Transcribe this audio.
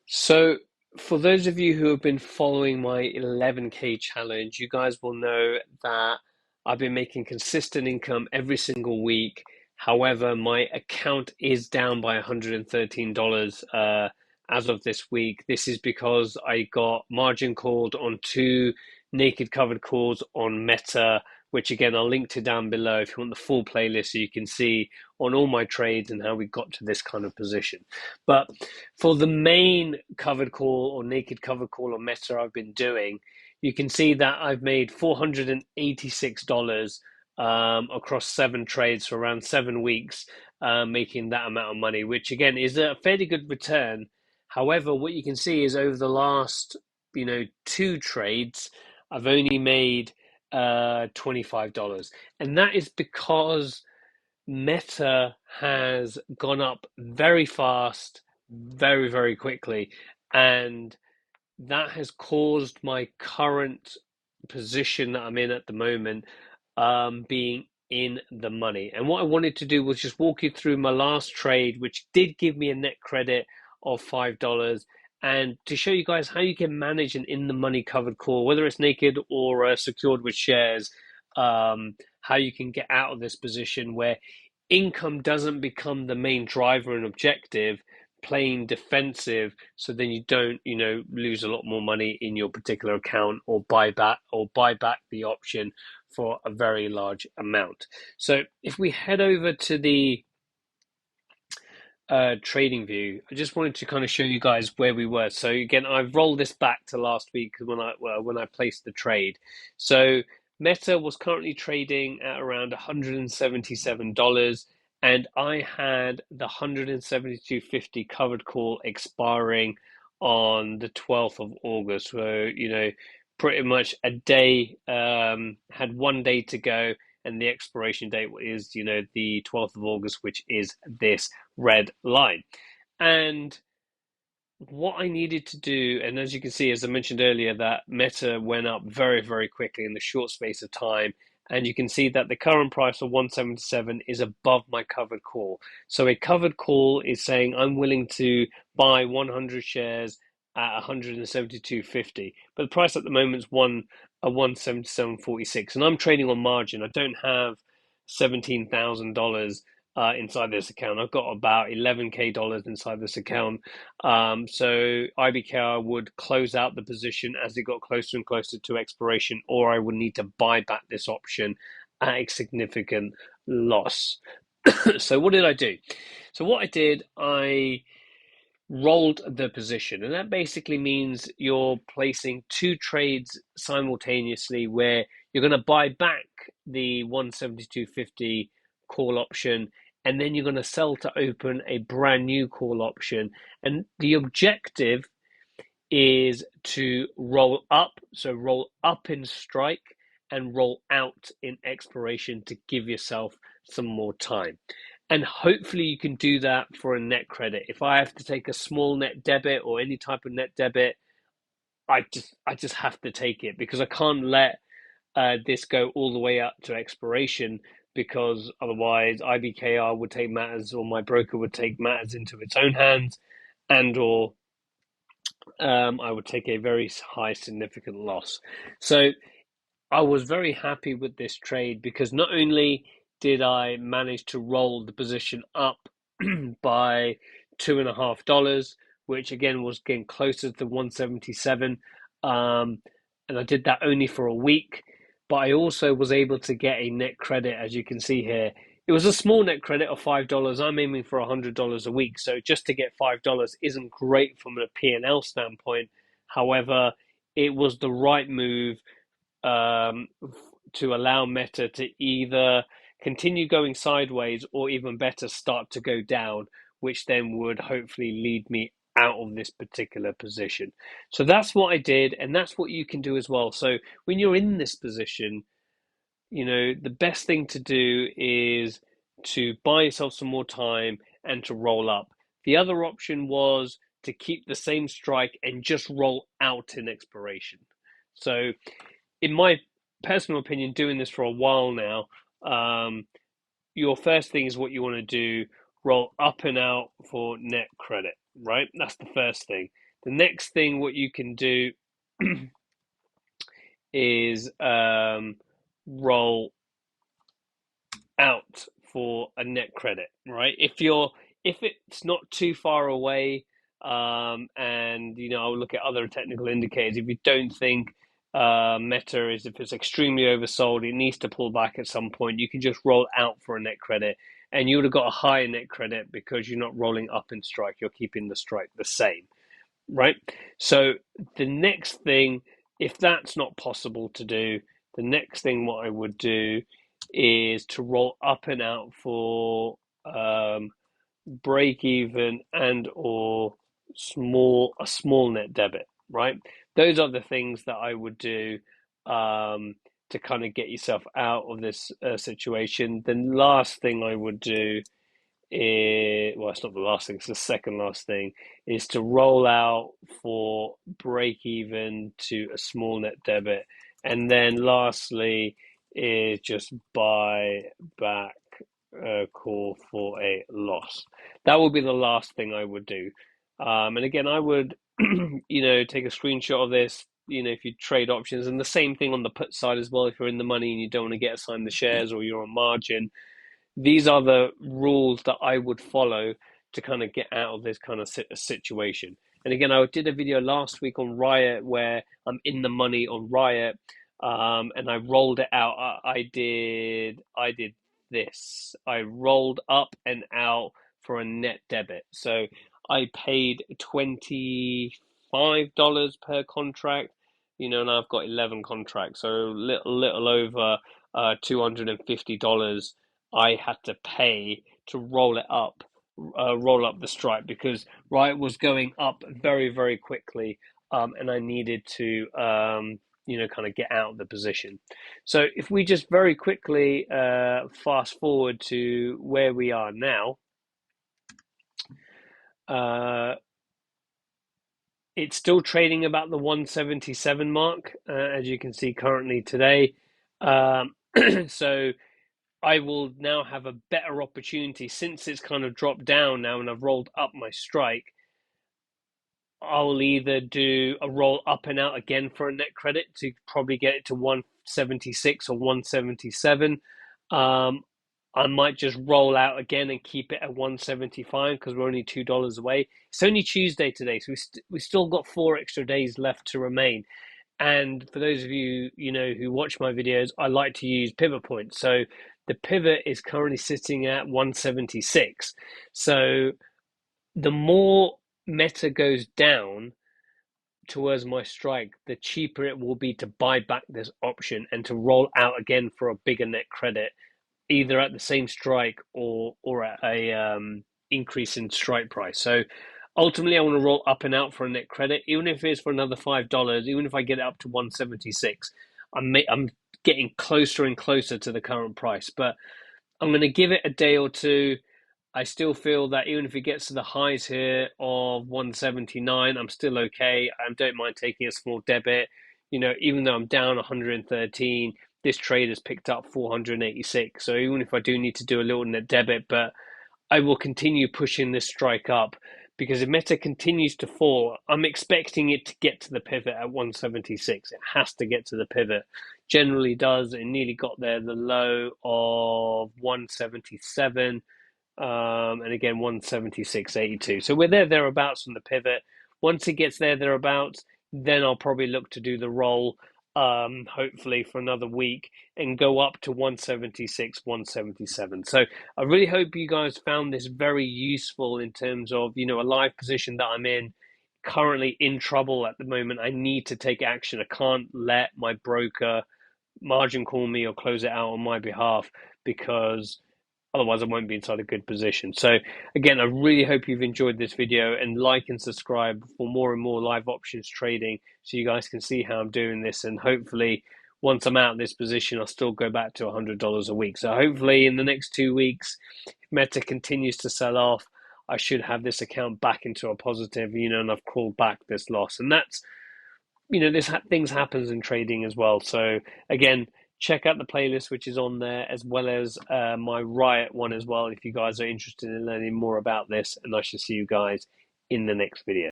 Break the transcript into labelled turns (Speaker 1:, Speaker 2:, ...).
Speaker 1: So, for those of you who have been following my 11K challenge, you guys will know that I've been making consistent income every single week. However, my account is down by $113 as of this week. This is because I got margin called on two naked covered calls on Meta, which again I'll link to down below if you want the full playlist so you can see on all my trades and how we got to this kind of position. But for the main covered call or naked covered call on Meta I've been doing, you can see that I've made $486 across seven trades for around 7 weeks, making that amount of money, which again is a fairly good return. However, what you can see is over the last, two trades, I've only made $25. And that is because Meta has gone up very fast, very, very quickly, and that has caused my current position that I'm in at the moment being in the money. And what I wanted to do was just walk you through my last trade, which did give me a net credit of $5, and to show you guys how you can manage an in the money covered call, whether it's naked or secured with shares, how you can get out of this position where income doesn't become the main driver and objective, playing defensive so then you don't lose a lot more money in your particular account or buy back the option for a very large amount. So if we head over to the trading view, I just wanted to kind of show you guys where we were. So again, I've rolled this back to last week when I placed the trade. So Meta was currently trading at around $177, and I had the 172.50 covered call expiring on the 12th of August. So pretty much a day, had 1 day to go, and the expiration date is the 12th of August, which is this red line. And what I needed to do, and as you can see, as I mentioned earlier, that Meta went up very, very quickly in the short space of time. And you can see that the current price of 177 is above my covered call. So a covered call is saying I'm willing to buy 100 shares at 172.50. But the price at the moment is 177.46. And I'm trading on margin. I don't have $17,000 inside this account. I've got about 11K dollars inside this account. So IBKR would close out the position as it got closer and closer to expiration, or I would need to buy back this option at a significant loss. So what did I do? So what I did, I rolled the position, and that basically means you're placing two trades simultaneously where you're going to buy back the 172.50 call option, and then you're going to sell to open a brand new call option. And the objective is to roll up, so roll up in strike and roll out in expiration to give yourself some more time. And hopefully you can do that for a net credit. If I have to take a small net debit or any type of net debit, I just have to take it because I can't let this go all the way up to expiration, because otherwise IBKR would take matters, or my broker would take matters into its own hands, and or I would take a very high significant loss. So I was very happy with this trade because not only did I manage to roll the position up by $2.50, which again was getting closer to 177, and I did that only for a week, but I also was able to get a net credit, as you can see here. It was a small net credit of $5. I'm aiming for $100 a week, so just to get $5 isn't great from a P&L standpoint. However, it was the right move um, to allow Meta to either continue going sideways or even better start to go down, which then would hopefully lead me out of this particular position. So that's what I did, and that's what you can do as well. So when you're in this position, the best thing to do is to buy yourself some more time and to roll up. The other option was to keep the same strike and just roll out in expiration. So in my personal opinion, doing this for a while now, your first thing is what you want to do: roll up and out for net credit, right? That's the first thing. The next thing what you can do is roll out for a net credit, right? If it's not too far away, and I'll look at other technical indicators. If you don't think Meta is, if it's extremely oversold, it needs to pull back at some point, you can just roll out for a net credit, and you would have got a higher net credit because you're not rolling up in strike. You're keeping the strike the same, right? So the next thing, if that's not possible to do, the next thing what I would do is to roll up and out for break even and or a small net debit, right? Those are the things that I would do to kind of get yourself out of this situation. The last thing I would do well, it's not the last thing, it's the second last thing, is to roll out for break even to a small net debit. And then lastly is just buy back a call for a loss. That would be the last thing I would do. And again, I would, take a screenshot of this, if you trade options, and the same thing on the put side as well. If you're in the money and you don't want to get assigned the shares or you're on margin, these are the rules that I would follow to kind of get out of this kind of situation. And again, I did a video last week on Riot where I'm in the money on Riot, and I rolled it out. I did this. I rolled up and out for a net debit. So I paid $25 per contract, and I've got 11 contracts, so little over $250 I had to pay to roll up the strike, because Riot was going up very, very quickly, and I needed to, kind of get out of the position. So if we just very quickly fast forward to where we are now, it's still trading about the 177 mark, as you can see currently today. So I will now have a better opportunity since it's kind of dropped down now and I've rolled up my strike. I'll either do a roll up and out again for a net credit to probably get it to 176 or 177. I might just roll out again and keep it at 175 because we're only $2 away. It's only Tuesday today, so we still got 4 extra days left to remain. And for those of you, who watch my videos, I like to use pivot points. So the pivot is currently sitting at 176. So the more Meta goes down towards my strike, the cheaper it will be to buy back this option and to roll out again for a bigger net credit, either at the same strike or at a increase in strike price. So ultimately, I want to roll up and out for a net credit, even if it's for another $5. Even if I get it up to 176, I'm getting closer and closer to the current price. But I'm going to give it a day or two. I still feel that even if it gets to the highs here of 179, I'm still okay. I don't mind taking a small debit. Even though I'm down 113, this trade has picked up 486. So even if I do need to do a little net debit, but I will continue pushing this strike up, because if Meta continues to fall, I'm expecting it to get to the pivot at 176. It has to get to the pivot. Generally does. It nearly got there. The low of 177. And again 176.82. So we're thereabouts from the pivot. Once it gets thereabouts, then I'll probably look to do the roll, hopefully for another week, and go up to 176, 177. So I really hope you guys found this very useful in terms of, a live position that I'm in, currently in trouble at the moment. I need to take action. I can't let my broker margin call me or close it out on my behalf, because otherwise I won't be inside a good position. So again, I really hope you've enjoyed this video, and like and subscribe for more and more live options trading so you guys can see how I'm doing this. And hopefully once I'm out of this position, I'll still go back to $100 a week. So hopefully in the next 2 weeks, if Meta continues to sell off, I should have this account back into a positive, and I've called back this loss. And that's, things happens in trading as well. So again, check out the playlist which is on there, as well as my Riot one as well, if you guys are interested in learning more about this. And I shall see you guys in the next video.